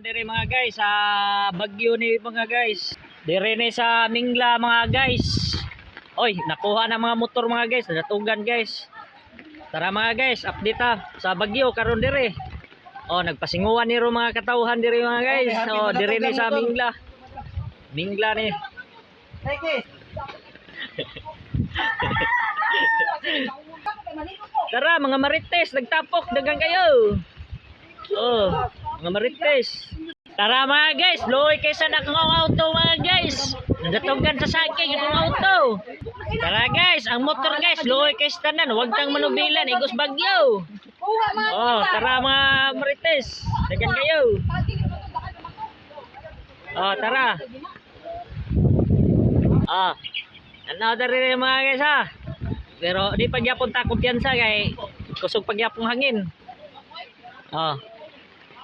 Dire mga guys, sa Bagyo ni mga guys. Dire ni sa Mingla mga guys. Oy, nakuha na mga motor mga guys, natugan guys. Tara mga guys, update sa Bagyo karon dire. Oh, nagpasinguan ni ro mga katawhan dire mga guys. Oh, dire ni sa Mingla. Mingla ni. Tara mga marites, nagtapok dagang kayo. Oh, mga marites. Tara mga guys, luoy kaysa nakang auto mga guys. Nagatugan sa sakay yung auto. Tara guys, ang motor guys, luoy kaysa tanan, huwag kang manubilan, igos Bagyo. Oh, tara mga marites, dagan kayo. Oh, tara. Ah, ano dari mga guys ha. Pero di pagyapon ta kumpiyansa kay kusog pagyapong hangin. Oh.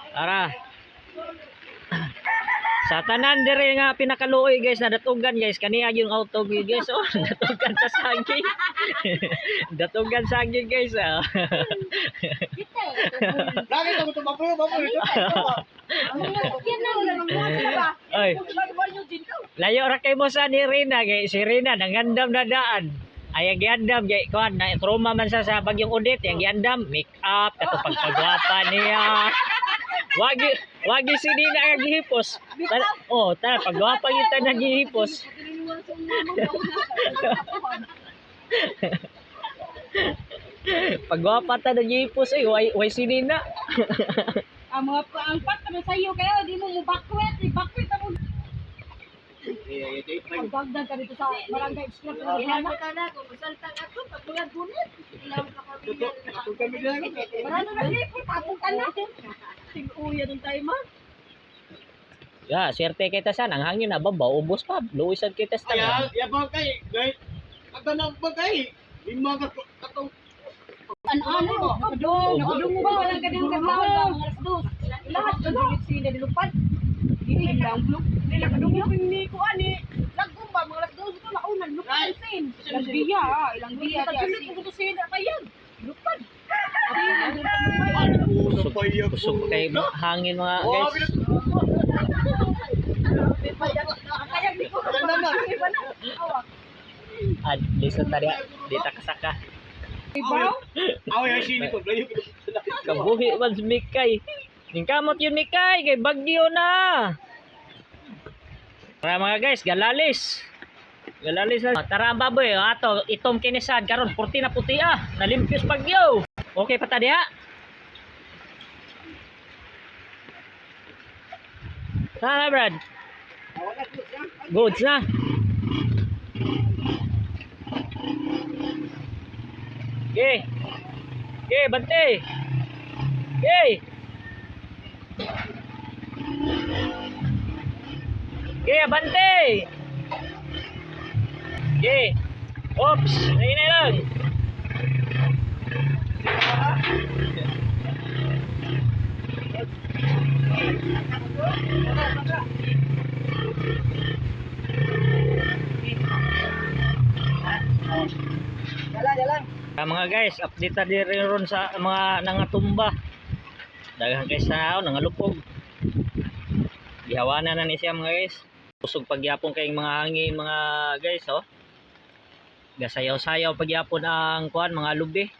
Tara. Sa tanan dire nga pinakaluoy guys na datugan guys kaniya yung auto guys oh datugan sa saging. Datugan saging guys ah. Lagi ka mo tumapo. Oy. Layo ra kay mo sa ni Rina kay si Rina nangandam na daan. Ay giandam kay kuan na trauma man sa Bagyong Odette yang giandam make up kato pagpagwapa niya. Wagi si Nina nga gihipos. Oh, tara pagwapa kita na gihipos. Pagwapa ta na gihipos ay way si Nina. Ang mga paangpat naman sa'yo kayo, di mo bakwet mo. Pagdagdag ka dito sa barangay extra. Ilaw ka na, kung masaltang ako, pagbulag gunit. Ilaw ka kami. Marano na report, tapong ka na. Ting-uya ng tayo ma. Ya, swerte kita sa nang hangin na baba ubos pa. Luisan kita sa tanan. Ya ba kay, guys. Ako na ba kay? Lima ka katong Ano? Nakadung mo ba? Walang ganang katawag. Mga alas dos. Lahat ka dilit sila dilupad. Hindi lang blue. Nakadung mo ni ko ani. Nagkumba mga alas dos ito naunan lupad sin. Ilang biya. Pagsulit ko to sila kayang. Lupad. Kusog kay hangin mga guys. Kayang di ko. Ad, listen tadi dita kasaka. Ibaw? away sini ko layo. Kabuhi man si Mikay. Ningkamot yun Mikay kay Bagyo na. Tara mga guys, galalis. Galalis na. Tara ang baboy, ato itom kinisad karon purti na puti nalimpios Bagyo. Okay pa ta diha? Tara Brad. Goods na. Okay. Okay, bante. Okay. Okay, bante. Okay. Oops, nainay lang. Mga guys, update ta diri ron sa mga nangatumba. Daghang guys na nangalupog. Gihawanan na ni siya mga guys. Kusog pagyapon kay mga hangin mga guys oh. Gasayaw-sayaw pagyapon ang kuan mga lubi.